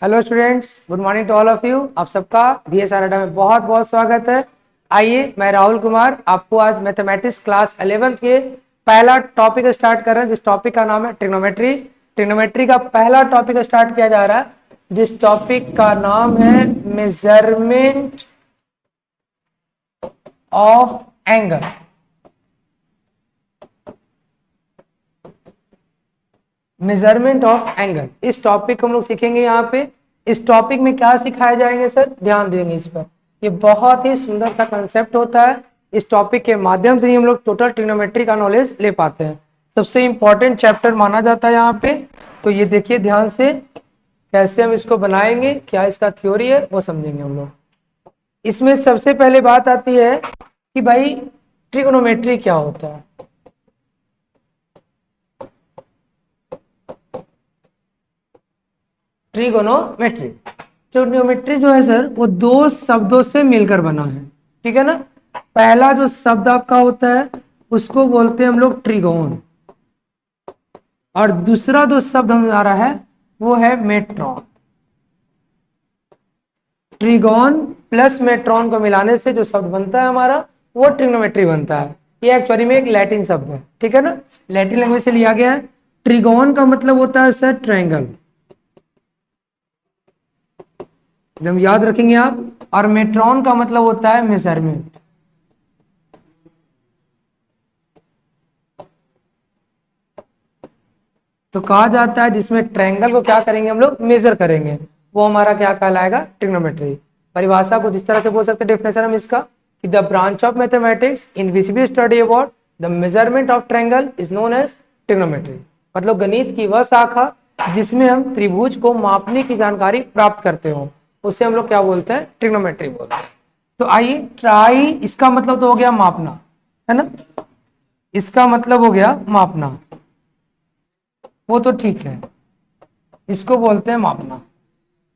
Hello students, good morning to all of you. आप सबका BSR अड्डा में बहुत बहुत स्वागत है। आइए, मैं राहुल कुमार आपको आज मैथमेटिक्स क्लास 11th के पहला टॉपिक स्टार्ट कर रहे हैं, जिस टॉपिक का नाम है ट्रिग्नोमेट्री। ट्रिग्नोमेट्री का पहला टॉपिक स्टार्ट किया जा रहा है, जिस टॉपिक का नाम है measurement of angle. Measurement of angle, इस टॉपिक को हम लोग सीखेंगे। यहाँ पे इस टॉपिक में क्या सिखाए जाएंगे सर, ध्यान देंगे इस पर। ये बहुत ही सुंदर सा कंसेप्ट होता है। इस टॉपिक के माध्यम से ही हम लोग टोटल ट्रिग्नोमेट्री का नॉलेज ले पाते हैं। सबसे इंपॉर्टेंट चैप्टर माना जाता है यहाँ पे। तो ये देखिए ध्यान से, कैसे हम इसको बनाएंगे, क्या इसका थ्योरी है वो समझेंगे हम लोग। इसमें सबसे पहले बात आती है कि भाई ट्रिग्नोमेट्री क्या होता है। ट्रिगोनोमेट्री, ट्रिगोनोमेट्री जो है सर, वो दो शब्दों से मिलकर बना है, ठीक है ना। पहला जो शब्द आपका होता है उसको बोलते हैं हम लोग ट्रिगोन, और दूसरा जो शब्द हम आ रहा है वो है मेट्रॉन। ट्रिगोन प्लस मेट्रॉन को मिलाने से जो शब्द बनता है हमारा, वो ट्रिग्नोमेट्री बनता है। ये एक्चुअली में एक लैटिन शब्द है, ठीक है ना, लैटिन लैंग्वेज से लिया गया है। ट्रिगोन का मतलब होता है सर ट्रायंगल, एकदम याद रखेंगे आप। और मेट्रॉन का मतलब होता है मेजरमेंट। तो कहा जाता है जिसमें ट्रायंगल को क्या करेंगे हम लोग, मेजर करेंगे, वो हमारा क्या कहलाएगा, ट्रिग्नोमेट्री। परिभाषा को जिस तरह से बोल सकते हैं, डेफिनेशन हम इसका, कि the branch of mathematics in which we study about the measurement of triangle is known as trigonometry. मतलब गणित की वह शाखा जिसमें हम त्रिभुज को मापने की जानकारी प्राप्त करते हो, उससे हम लोग क्या बोलते हैं, ट्रिग्नोमेट्री बोलते हैं। तो आइए, ट्राई इसका मतलब तो हो गया मापना, है ना, इसका मतलब हो गया मापना, वो तो ठीक है, इसको बोलते हैं मापना,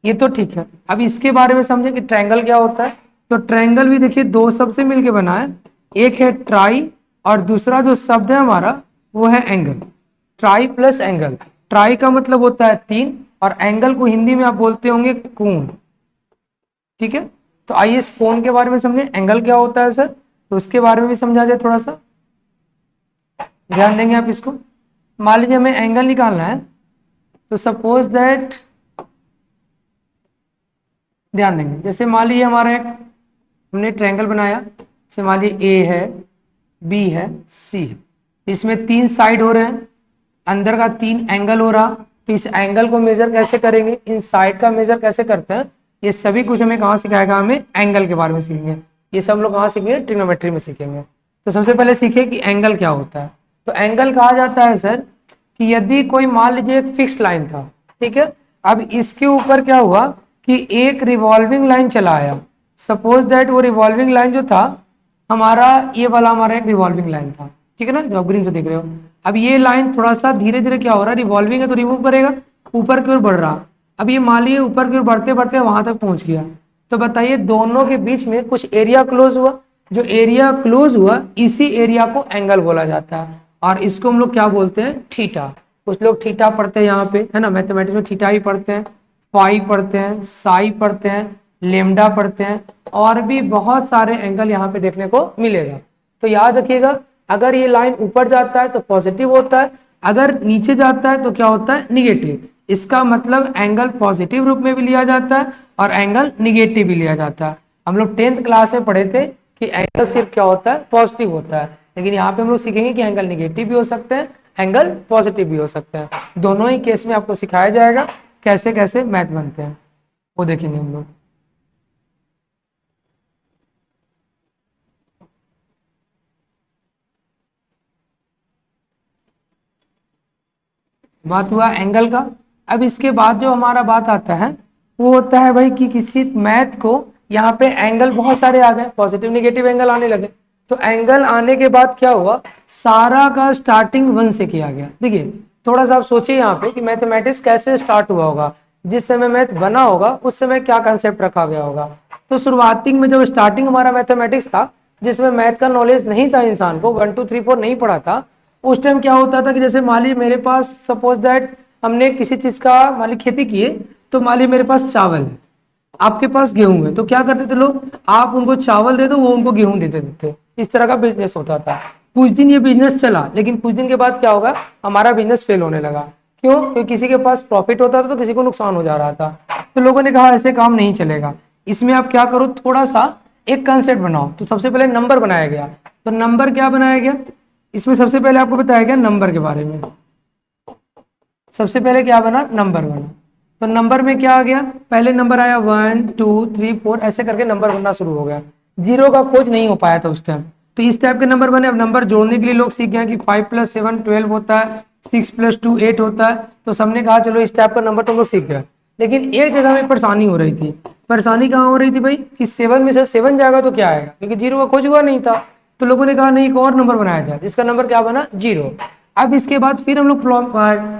ये तो ठीक है। अब इसके बारे में समझे कि ट्रायंगल क्या होता है। तो ट्रायंगल भी देखिए दो शब्द से मिलके बना है, एक है ट्राई और दूसरा जो शब्द है हमारा वो है angle. Try plus angle, try का मतलब होता है तीन, और एंगल को हिंदी में आप बोलते होंगे कोण, ठीक है। तो आइए इस कोण के बारे में समझे, एंगल क्या होता है सर, तो उसके बारे में भी समझा जाए, थोड़ा सा ध्यान देंगे आप इसको। मान लीजिए हमें एंगल निकालना है, तो सपोज दैट, ध्यान देंगे, जैसे मान लीजिए हमारा एक हमने ट्रायंगल बनाया, जैसे मान लीजिए ए है, बी है, सी है, इसमें तीन साइड हो रहे हैं, अंदर का तीन एंगल हो रहा। तो इस एंगल को मेजर कैसे करेंगे, इन साइड का मेजर कैसे करते हैं, ये सभी कुछ हमें कहाँ सिखाएगा, हमें एंगल के बारे में सीखेंगे। ये सब लोग कहाँ सीखेंगे, ट्रिग्नोमेट्री में सीखेंगे। तो सबसे पहले सीखे कि एंगल क्या होता है। तो एंगल कहा जाता है सर कि यदि कोई मान लीजिए एक फिक्स लाइन था, ठीक है, अब इसके ऊपर क्या हुआ कि एक रिवॉल्विंग लाइन चला आया। सपोज दैट वो रिवॉल्विंग लाइन जो था हमारा, ये वाला हमारा एक रिवॉल्विंग लाइन था, ठीक है ना, जो आप ग्रीन से देख रहे हो। अब ये लाइन थोड़ा सा धीरे धीरे क्या हो रहा है, रिवॉल्विंग है तो रिमूव करेगा, ऊपर की ओर बढ़ रहा। अब ये मान लीजिए ऊपर की ओर बढ़ते बढ़ते वहां तक पहुंच गया। तो बताइए दोनों के बीच में कुछ एरिया क्लोज हुआ, जो एरिया क्लोज हुआ इसी एरिया को एंगल बोला जाता है, और इसको हम लोग क्या बोलते हैं, थीटा। कुछ लोग थीटा पढ़ते हैं यहाँ पे, है ना, मैथमेटिक्स में थीटा ही पढ़ते हैं, फाई पढ़ते हैं, साई पढ़ते हैं, लेमडा पढ़ते हैं, और भी बहुत सारे एंगल यहाँ पे देखने को मिलेगा। तो याद रखिएगा, अगर ये लाइन ऊपर जाता है तो पॉजिटिव होता है, अगर नीचे जाता है तो क्या होता है, निगेटिव। इसका मतलब एंगल पॉजिटिव रूप में भी लिया जाता है और एंगल निगेटिव भी लिया जाता है। हम लोग 10th क्लास में पढ़े थे कि एंगल सिर्फ क्या होता है, पॉजिटिव होता है, लेकिन यहाँ पे हम लोग सीखेंगे कि एंगल निगेटिव भी हो सकते हैं, एंगल पॉजिटिव भी हो सकते हैं। दोनों ही केस में आपको सिखाया जाएगा कैसे कैसे मैथ बनते हैं, वो देखेंगे हम लोग। बात हुआ एंगल का। अब इसके बाद जो हमारा बात आता है वो होता है भाई कि किसी मैथ को यहाँ पे एंगल बहुत सारे आ गए, पॉजिटिव निगेटिव एंगल आने लगे। तो एंगल आने के बाद क्या हुआ, सारा का स्टार्टिंग 1 से किया गया। देखिए थोड़ा सा आप सोचिए यहाँ पे कि मैथमेटिक्स कैसे स्टार्ट हुआ होगा, जिस समय मैथ बना होगा उस समय क्या कंसेप्ट रखा गया होगा। तो शुरुआती में जब स्टार्टिंग हमारा मैथमेटिक्स था, जिसमें मैथ का नॉलेज नहीं था, इंसान को 1 2 3 4 नहीं पढ़ा था, उस टाइम क्या होता था कि जैसे मान लीजिए मेरे पास सपोज दैट हमने किसी चीज का मान लीजिए खेती की है, तो मान लीजिए मेरे पास चावल है, आपके पास गेहूं है, तो क्या करते थे लोग, आप उनको चावल दे दो, वो उनको गेहूं दे देते थे। इस तरह का बिजनेस होता था। कुछ दिन ये बिजनेस चला, लेकिन कुछ दिन के बाद क्या होगा, हमारा बिजनेस फेल होने लगा। क्यों? क्योंकि किसी के पास प्रॉफिट होता था तो किसी को नुकसान हो जा रहा था। तो लोगों ने कहा ऐसे काम नहीं चलेगा, इसमें आप क्या करो, थोड़ा सा एक कंसेप्ट बनाओ। तो सबसे पहले नंबर बनाया गया। तो नंबर क्या बनाया गया, इसमें सबसे पहले आपको बताया गया नंबर के बारे में। सबसे पहले क्या बना, नंबर बना। तो नंबर में क्या आ गया, पहले नंबर आया 1 2 3 4, ऐसे करके नंबर बनना शुरू हो गया। जीरो का खोज नहीं हो पाया था उस टाइम, तो इस टाइप के नंबर बने। अब नंबर जोड़ने के लिए लोग सीख गए कि 5 + 7 12 होता है, 6 + 2 8 होता है। तो सबने कहा चलो इस टाइप का नंबर तो लोग सीख गए। लेकिन एक जगह में परेशानी हो रही थी। परेशानी कहाँ हो रही थी भाई, कि 7 में से 7 जाएगा तो क्या आएगा, क्योंकि जीरो का खोज हुआ नहीं था। तो लोगों ने कहा नहीं, एक और नंबर बनाया जाए, जिसका नंबर क्या बना, जीरो। अब इसके बाद फिर हम लोग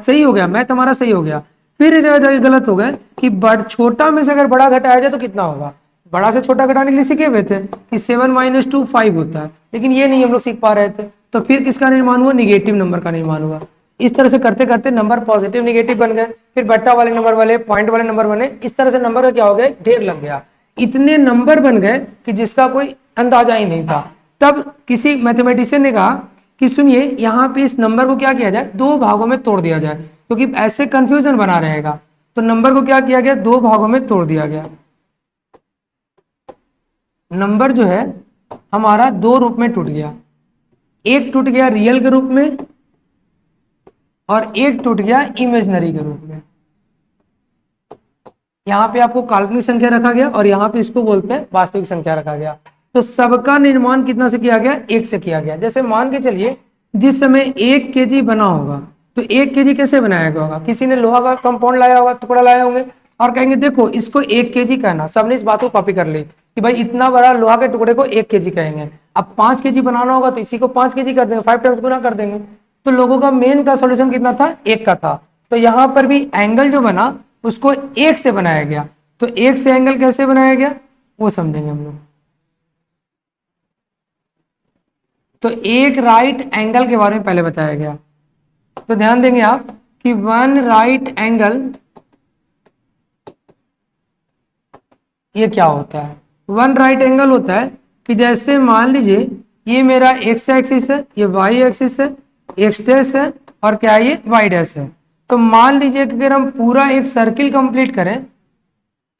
सही हो गया, मैथ हमारा सही हो गया। फिर एक जगह गलत हो गए कि छोटा में से अगर बड़ा घटाया जाए तो कितना होगा। बड़ा से छोटा घटाने के लिए सीखे हुए थे कि 7 - 2 5 होता है, लेकिन ये नहीं हम लोग सीख पा रहे थे। तो फिर किसका निर्माण हुआ, निगेटिव नंबर का निर्माण हुआ। इस तरह से करते करते नंबर पॉजिटिव निगेटिव बन गए, फिर बट्टा वाले नंबर वाले, पॉइंट वाले नंबर बने। इस तरह से नंबर का क्या हो गया, ढेर लग गया। इतने नंबर बन गए कि जिसका कोई अंदाजा ही नहीं था। तब किसी मैथमेटिशियन ने कहा कि सुनिए, यहाँ पे इस नंबर को क्या किया जाए, दो भागों में तोड़ दिया जाए, क्योंकि ऐसे कंफ्यूजन बना रहेगा। तो नंबर को क्या किया गया, दो भागों में तोड़ दिया गया। नंबर जो है हमारा दो रूप में टूट गया, एक टूट गया रियल के रूप में और एक टूट गया इमेजनरी के रूप में। यहाँ पे आपको काल्पनिक संख्या रखा गया और यहाँ पे इसको बोलते हैं वास्तविक संख्या रखा गया। तो सबका निर्माण कितना से किया गया, एक से किया गया। जैसे मान के चलिए जिस समय 1 kg बना होगा, तो 1 kg कैसे बनाया गया होगा, किसी ने लोहा का कंपाउंड लाया होगा, टुकड़ा लाया होंगे और कहेंगे देखो इसको 1 kg कहना। सबने इस बात को कॉपी कर ली कि भाई इतना बड़ा लोहा के टुकड़े को 1 kg कहेंगे। अब 5 kg बनाना होगा तो इसी को 5 kg कर देंगे, 5 टाइम्स गुना कर देंगे। तो लोगों का मेन का सॉल्यूशन कितना था, एक का था। तो यहाँ पर भी एंगल जो बना उसको एक से बनाया गया। तो एक से एंगल कैसे बनाया गया वो समझेंगे हम लोग। तो एक राइट एंगल के बारे में पहले बताया गया। तो ध्यान देंगे आप कि वन राइट एंगल ये क्या होता है। वन राइट एंगल होता है कि जैसे मान लीजिए ये मेरा एक्स एक्सिस है, ये वाई एक्सिस है, एक्स डैश है और क्या ये वाई डैश है। तो मान लीजिए कि अगर हम पूरा एक सर्किल कंप्लीट करें,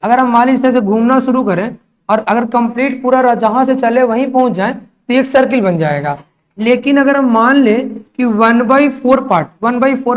अगर हम मान लीजिए इस तरह से घूमना शुरू करें और अगर कंप्लीट पूरा जहां से चले वहीं पहुंच जाए तो एक सर्किल बन जाएगा। लेकिन अगर हम मान ले कि 1/4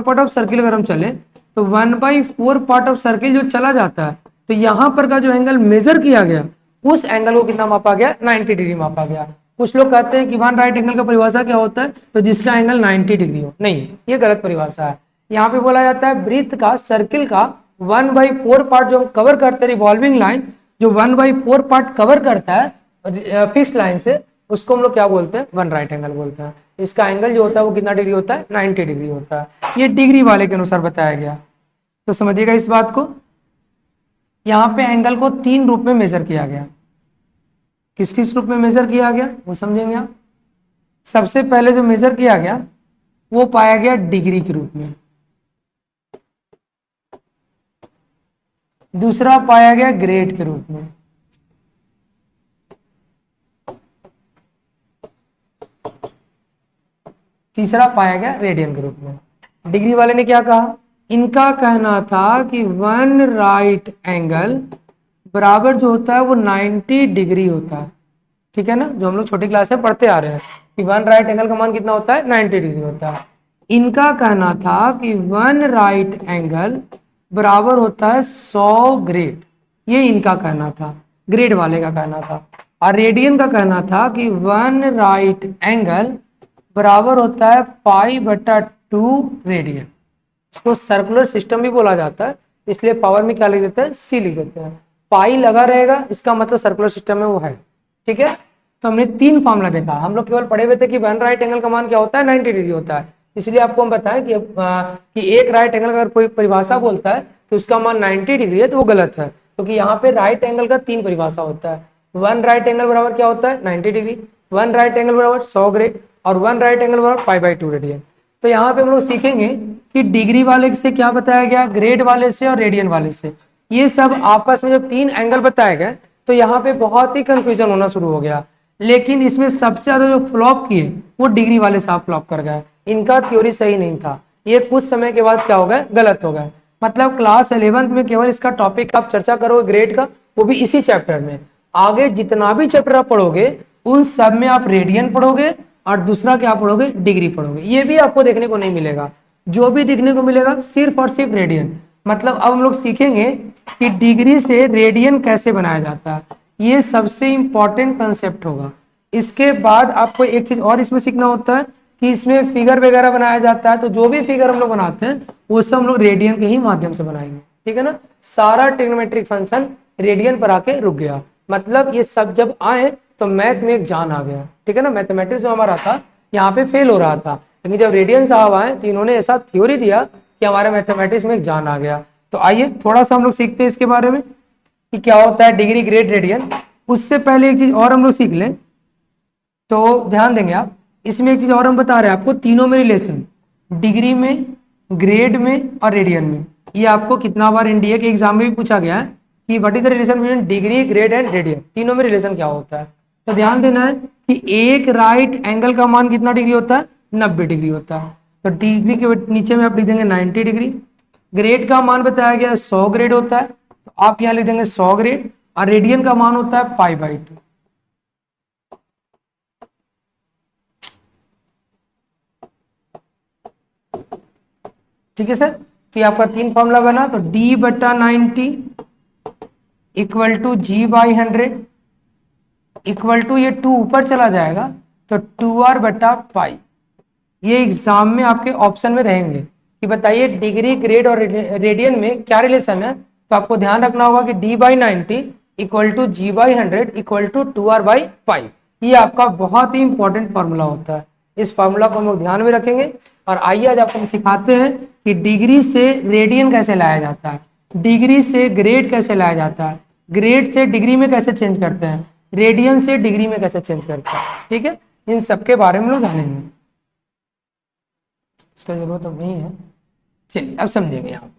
पार्ट ऑफ सर्किल अगर हम चले, तो 1/4 पार्ट ऑफ सर्किल जो चला जाता है, तो यहां पर का जो एंगल मेजर किया गया उस एंगल को कितना मापा गया, 90 डिग्री मापा गया। कुछ लोग कहते हैं कि वन राइट एंगल का परिभाषा क्या होता है, तो जिसका एंगल 90 डिग्री हो। नहीं, ये गलत परिभाषा है। यहाँ पे बोला जाता है वृत्त का, सर्किल का 1/4 पार्ट जो हम कवर करते हैं, रिवॉल्विंग लाइन जो 1/4 पार्ट कवर करता है फिक्स लाइन से, उसको हम लोग क्या बोलते हैं, वन राइट एंगल बोलते हैं। इसका एंगल जो होता है वो कितना डिग्री होता है, 90 डिग्री होता है। ये डिग्री वाले के अनुसार बताया गया। तो समझिएगा इस बात को। यहाँ पे एंगल को 3 रूप में मेजर किया गया। किस किस रूप में मेजर किया गया वो समझेंगे आप। सबसे पहले जो मेजर किया गया वो पाया गया डिग्री के रूप में, दूसरा पाया गया ग्रेड के रूप में, तीसरा पाया गया रेडियन के रूप में। डिग्री वाले ने क्या कहा, इनका कहना था कि वन राइट एंगल बराबर जो होता है वो 90 डिग्री होता है। ठीक है ना, जो हम लोग छोटी क्लास में पढ़ते आ रहे हैं कि वन राइट एंगल का मान कितना होता है, 90 डिग्री होता है। इनका कहना था कि वन राइट एंगल बराबर होता है 100 ग्रेड। ये इनका कहना था, ग्रेड वाले का कहना था। और रेडियन का कहना था कि वन राइट एंगल बराबर होता है π/2 रेडियन। इसको सर्कुलर सिस्टम भी बोला जाता है, इसलिए पावर में क्या लिख देते हैं, सी लिख देते हैं। पाई लगा रहेगा, इसका मतलब सर्कुलर सिस्टम में वो है। ठीक है, तो हमने 3 फॉर्मूला देखा। हम लोग केवल पढ़े हुए थे कि वन राइट एंगल का मान क्या होता है, 90 डिग्री होता है। इसलिए आपको हम बताएं कि एक राइट एंगल अगर कोई परिभाषा बोलता है तो उसका मान 90 डिग्री है तो वो गलत है, क्योंकि यहाँ पे राइट एंगल का 3 परिभाषा होता है। वन राइट एंगल बराबर क्या होता है, 90 डिग्री, वन राइट एंगल बराबर 100 ग्रेड और वन राइट एंगल बराबर π/2 रेडियन। तो यहाँ पे हम लोग सीखेंगे कि डिग्री वाले से क्या बताया गया, ग्रेड वाले से और रेडियन वाले से। ये सब आपस में जब 3 एंगल बताए गए तो यहाँ पे बहुत ही कंफ्यूजन होना शुरू हो गया। लेकिन इसमें सबसे ज्यादा जो फ्लॉप किए वो डिग्री वाले साहब फ्लॉप कर गए, इनका थ्योरी सही नहीं था। ये कुछ समय के बाद क्या हो गए, गलत हो गए। मतलब क्लास 11th में केवल इसका टॉपिक आप चर्चा करोगे ग्रेड का, वो भी इसी चैप्टर में। आगे जितना भी चैप्टर आप पढ़ोगे उन सब में आप रेडियन पढ़ोगे और दूसरा क्या पढ़ोगे, डिग्री पढ़ोगे। ये भी आपको देखने को नहीं मिलेगा, जो भी देखने को मिलेगा सिर्फ और सिर्फ रेडियन। मतलब अब हम लोग सीखेंगे कि डिग्री से रेडियन कैसे बनाया जाता है, ये सबसे इंपॉर्टेंट कंसेप्ट होगा। इसके बाद आपको एक चीज और इसमें सीखना होता है कि इसमें फिगर वगैरह बनाया जाता है, तो जो भी फिगर हम लोग बनाते हैं वो सब हम लोग रेडियन के ही माध्यम से बनाएंगे, ठीक है ना। सारा ट्रिग्नोमेट्रिक फंक्शन रेडियन पर आके रुक गया। मतलब ये सब जब आए तो मैथ में एक जान आ गया, ठीक है ना। मैथमेटिक्स जो हमारा था यहाँ पे फेल हो रहा था, लेकिन जब रेडियन साहब आए तो इन्होंने ऐसा थ्योरी दिया कि हमारे मैथमेटिक्स में एक जान आ गया। तो आइए थोड़ा सा हम लोग सीखते हैं इसके बारे में कि क्या होता है डिग्री, ग्रेड, रेडियन। उससे पहले एक चीज और हम लोग सीख लें, तो ध्यान देंगे आप। इसमें एक चीज और हम बता रहे हैं आपको, तीनों में रिलेशन, डिग्री में, ग्रेड में और रेडियन में। ये आपको कितना बार एनडीए के एग्जाम में भी पूछा गया है कि what is the relation between degree, grade and radian, तीनों में रिलेशन क्या होता है। तो ध्यान देना है कि एक राइट एंगल का मान कितना डिग्री होता है, 90 डिग्री होता है। तो डिग्री के नीचे में आप लिख देंगे 90 डिग्री। ग्रेड का मान बताया गया 100 ग्रेड होता है, तो आप यहाँ लिख देंगे 100 ग्रेड। और रेडियन का मान होता है π/2। ठीक है सर, तो ये आपका 3 फॉर्मूला बना। तो d/90 equal to g/100 equal to, ये 2 ऊपर चला जाएगा तो 2r/π। ये एग्जाम में आपके ऑप्शन में रहेंगे कि बताइए डिग्री, ग्रेड और रेडियन में क्या रिलेशन है। तो आपको ध्यान रखना होगा कि d/90 equal to g/100 equal to 2r/π। ये आपका बहुत ही इंपॉर्टेंट फॉर्मूला होता है, इस फॉर्मूला को हम लोग ध्यान में रखेंगे। और आइए आज आपको हम सिखाते हैं कि डिग्री से रेडियन कैसे लाया जाता है, डिग्री से ग्रेड कैसे लाया जाता है, ग्रेड से डिग्री में कैसे चेंज करते हैं, रेडियन से डिग्री में कैसे चेंज करते हैं। ठीक है, इन सबके बारे में लोग जानेंगे, इसका जरूरत अब नहीं है। चलिए अब समझेंगे यहाँ।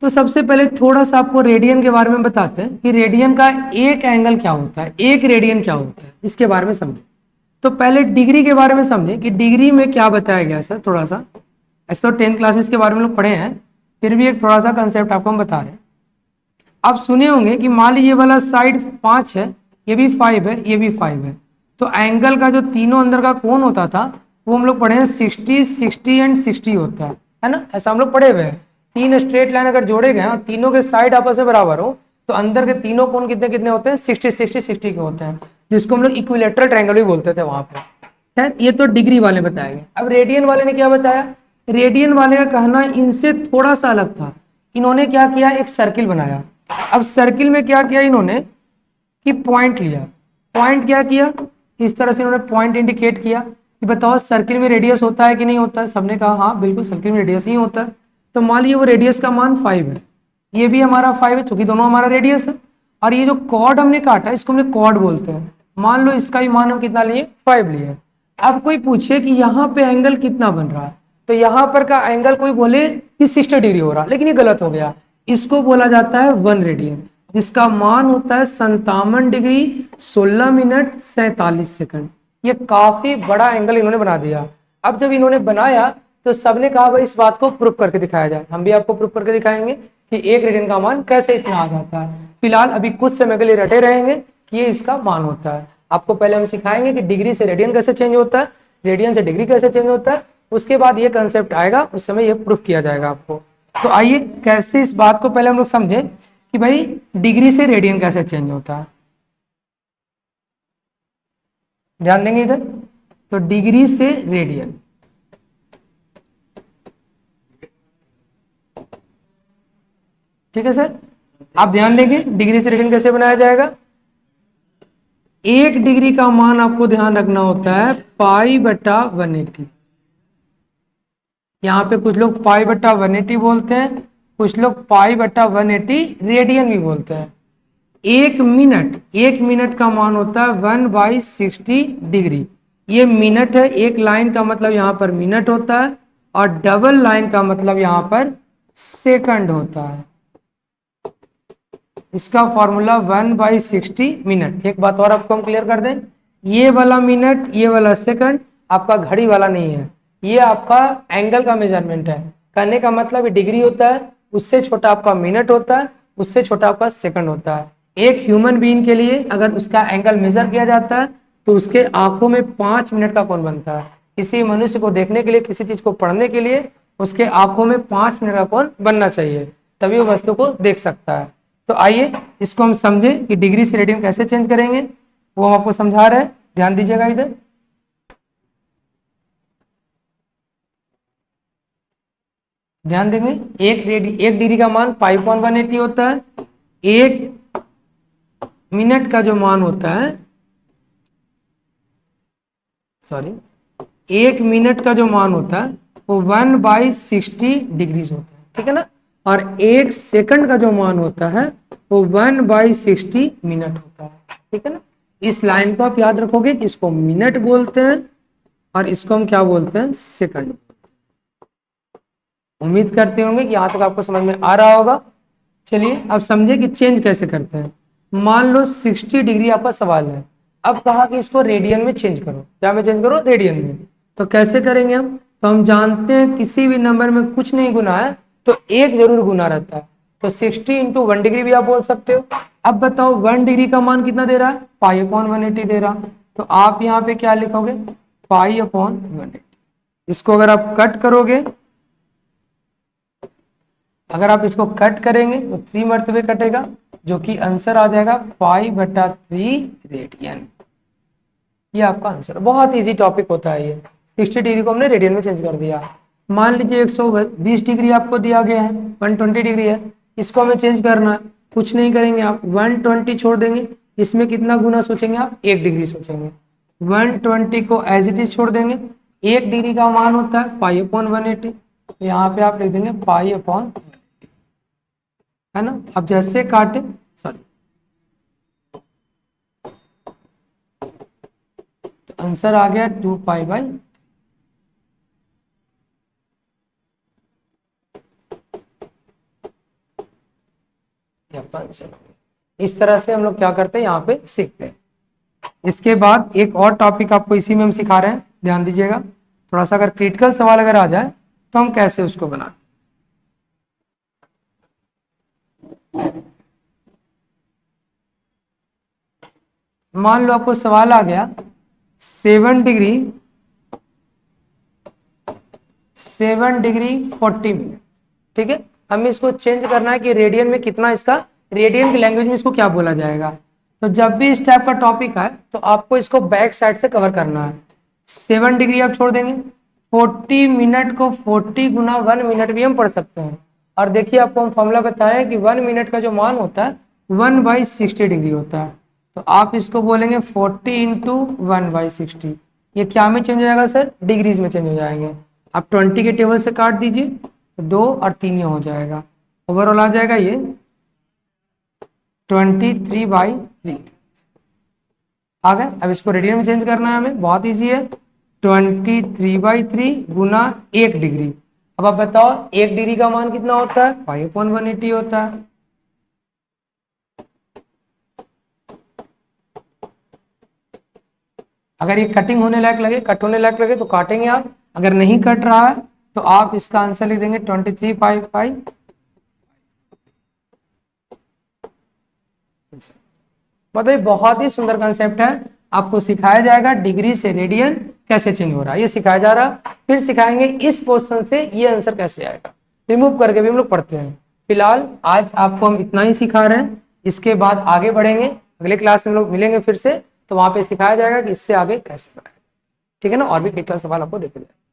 तो सबसे पहले थोड़ा सा आपको रेडियन के बारे में बताते हैं कि रेडियन का एक एंगल क्या होता है, एक रेडियन क्या होता है, इसके बारे में समझें। तो पहले डिग्री के बारे में समझें कि डिग्री में क्या बताया गया सर। थोड़ा सा ऐसे तो 10th क्लास में इसके बारे में लोग पढ़े हैं, फिर भी एक थोड़ा सा कंसेप्ट आपको हम बता रहे हैं। आप सुने होंगे कि मान लीजिए ये वाला साइड 5 है, ये भी 5 है, ये भी 5 है। तो एंगल का जो तीनों अंदर का कोण होता था वो हम लोग पढ़े हैं 60, 60 एंड 60 होता है ना। ऐसा हम लोग पढ़े हुए हैं। 3 स्ट्रेट लाइन अगर जोड़े गए और तीनों के साइड आपस में बराबर हो तो अंदर के तीनों कोण कितने कितने होते हैं, 60, 60, 60 के होते हैं, जिसको हम लोग इक्विलेटरल ट्रायंगल भी बोलते थे वहां पे। खैर ये तो डिग्री वाले बताएंगे। अब रेडियन वाले ने क्या बताया, रेडियन वाले का कहना इनसे थोड़ा सा अलग था। इन्होंने क्या किया, एक सर्किल बनाया। अब सर्किल में क्या किया इन्होंने कि पॉइंट लिया। पॉइंट क्या किया, इस तरह से इन्होंने पॉइंट इंडिकेट किया कि बताओ सर्किल में रेडियस होता है कि नहीं होता है। सबने कहा हाँ बिल्कुल सर्किल में रेडियस ही होता है। तो मान लीजिए वो रेडियस का मान 5 है, ये भी हमारा 5 है, क्योंकि दोनों हमारा रेडियस है। और ये जो कॉर्ड हमने काटा इसको हमने कॉर्ड बोलते हैं। मान लो इसका भी मान हम कितना लिए, 5 लिए। अब कोई पूछे कि यहाँ पे एंगल कितना बन रहा है, तो यहाँ पर का एंगल कोई बोले कि 60 डिग्री हो रहा, लेकिन ये गलत हो गया। इसको बोला जाता है 1 रेडियन, जिसका मान होता है 57 डिग्री 16 मिनट 47 सेकंड। ये काफी बड़ा एंगल इन्होंने बना दिया। अब जब इन्होंने बनाया तो सबने कहा भाई इस बात को प्रूफ करके दिखाया जाए। हम भी आपको प्रूफ करके दिखाएंगे कि 1 रेडियन का मान कैसे इतना आ जाता है। फिलहाल अभी कुछ समय के लिए रटे रहेंगे कि ये इसका मान होता है। आपको पहले हम सिखाएंगे कि डिग्री से रेडियन कैसे चेंज होता है, रेडियन से डिग्री कैसे चेंज होता है। उसके बाद ये कंसेप्ट आएगा, उस समय ये प्रूफ किया जाएगा आपको। तो आइए कैसे इस बात को पहले हम लोग समझें कि भाई डिग्री से रेडियन कैसे चेंज होता है। ध्यान देंगे इधर, तो डिग्री से रेडियन, ठीक है सर। आप ध्यान देंगे डिग्री से रेडियन कैसे बनाया जाएगा। 1 डिग्री का मान आपको ध्यान रखना होता है π/180। यहाँ पे कुछ लोग π/180 बोलते हैं, कुछ लोग π/180 रेडियन भी बोलते हैं। 1 मिनट का मान होता है 1/60 डिग्री। ये मिनट है, एक लाइन का मतलब यहाँ पर मिनट होता है और डबल लाइन का मतलब यहाँ पर सेकंड होता है। इसका फॉर्मूला 1/60 मिनट। एक बात और आपको हम क्लियर कर दें, ये वाला मिनट, ये वाला सेकंड आपका घड़ी वाला नहीं है, ये आपका एंगल का मेजरमेंट है। करने का मतलब डिग्री होता है, उससे छोटा आपका मिनट होता है, उससे छोटा आपका सेकंड होता है। एक ह्यूमन बीइंग के लिए अगर उसका एंगल मेजर किया जाता है तो उसके आंखों में 5 मिनट का कोण बनता है। किसी मनुष्य को देखने के लिए, किसी चीज को पढ़ने के लिए उसके आंखों में 5 मिनट का कोण बनना चाहिए, तभी वो वस्तु को देख सकता है। तो आइए इसको हम समझें कि डिग्री से रेडियन कैसे चेंज करेंगे, वो हम आपको समझा रहे हैं। ध्यान दीजिएगा इधर। ध्यान देंगे, एक डिग्री का मान 5.180 होता है। एक मिनट का जो मान होता है, सॉरी, एक मिनट का जो मान होता है वो 1/60 डिग्रीज होता है, ठीक है ना। और एक सेकंड का जो मान होता है वो 1/60 मिनट होता है, ठीक है ना। इस लाइन को आप याद रखोगे कि इसको मिनट बोलते हैं और इसको हम क्या बोलते हैं, सेकंड। उम्मीद करते होंगे कि यहाँ तक आपको समझ में आ रहा होगा। चलिए अब समझे कि चेंज कैसे करते हैं। मान लो 60 डिग्री आपका सवाल है, अब कहा कि इसको रेडियन में चेंज करो। क्या में चेंज करो, रेडियन में। तो कैसे करेंगे हम, तो हम जानते हैं किसी भी नंबर में कुछ नहीं गुना है तो एक जरूर गुना रहता है। तो 60 इंटू 1 डिग्री भी आप बोल सकते हो। अब बताओ 1 डिग्री का मान कितना दे रहा है, पाई/180 दे रहा। तो आप यहाँ पे क्या लिखोगे, पाई/180। इसको अगर आप कट करोगे, अगर आप इसको कट करेंगे तो 3 मरतबे कटेगा, जो कि आंसर आ जाएगा पाई/3 रेडियन। ये आपका आंसर। बहुत इजी टॉपिक होता है ये। 60 डिग्री को हमने रेडियन में चेंज कर दिया। मान लीजिए 120 डिग्री आपको दिया गया है, 120 डिग्री है, इसको हमें चेंज करना है। कुछ नहीं करेंगे आप, 120 छोड़ देंगे, इसमें कितना गुना सोचेंगे आप, 1 डिग्री सोचेंगे। 120 को एज इट इज छोड़ देंगे। 1 डिग्री का मान होता है पाई/180, तो यहाँ पे आप लिख देंगे पाई/180, है ना। अब जैसे काटे, सॉरी, तो आंसर आ गया 2 पाई/, इस तरह से हम लोग क्या करते हैं, यहाँ पे सीखते हैं। इसके बाद एक और टॉपिक आपको इसी में हम सिखा रहे हैं, ध्यान दीजिएगा। थोड़ा सा अगर क्रिटिकल सवाल अगर आ जाए तो हम कैसे उसको बनाते हैं। मान लो आपको सवाल आ गया 7 डिग्री 40 मिनट, ठीक है। हमें इसको चेंज करना है कि रेडियन में कितना, इसका रेडियन की लैंग्वेज में इसको क्या बोला जाएगा। तो जब भी इस टाइप का टॉपिक है तो आपको इसको बैक साइड से कवर करना है। 7 डिग्री आप छोड़ देंगे, 40 मिनट को 40 गुना 1 मिनट भी हम पढ़ सकते हैं। और देखिए आपको हम फॉर्मूला बताया कि 1 मिनट का जो मान होता है 1/60 डिग्री होता है। तो आप इसको बोलेंगे 40 इंटू 1/60। ये क्या में चेंज हो जाएगा सर, डिग्रीज में चेंज हो जाएंगे। आप 20 के टेबल से काट दीजिए, तो 2 और 3 ये हो जाएगा, ओवरऑल आ जाएगा ये 23/3 आ गए। अब इसको रेडियन में चेंज करना है हमें, बहुत इजी है। 23/3 गुना 1 डिग्री। अब आप बताओ 1 डिग्री का मान कितना होता है, पाई/180 होता है। अगर ये कटिंग होने लायक लगे, कट होने लायक लगे तो काटेंगे आप, अगर नहीं कट रहा है तो आप इसका आंसर लिख देंगे 23/5। मतलब बहुत ही सुंदर कंसेप्ट है, आपको सिखाया जाएगा डिग्री से रेडियन कैसे चेंज हो रहा है, ये सिखाया जा रहा। फिर सिखाएंगे इस क्वेश्चन से ये आंसर कैसे आएगा, रिमूव करके भी हम लोग पढ़ते हैं। फिलहाल आज आपको हम इतना ही सिखा रहे हैं, इसके बाद आगे बढ़ेंगे, अगले क्लास में हम लोग मिलेंगे फिर से, तो वहां पे सिखाया जाएगा कि इससे आगे कैसे बढ़ाएं, ठीक है ना। और भी क्रिटिकल सवाल आपको देखे जाएंगे।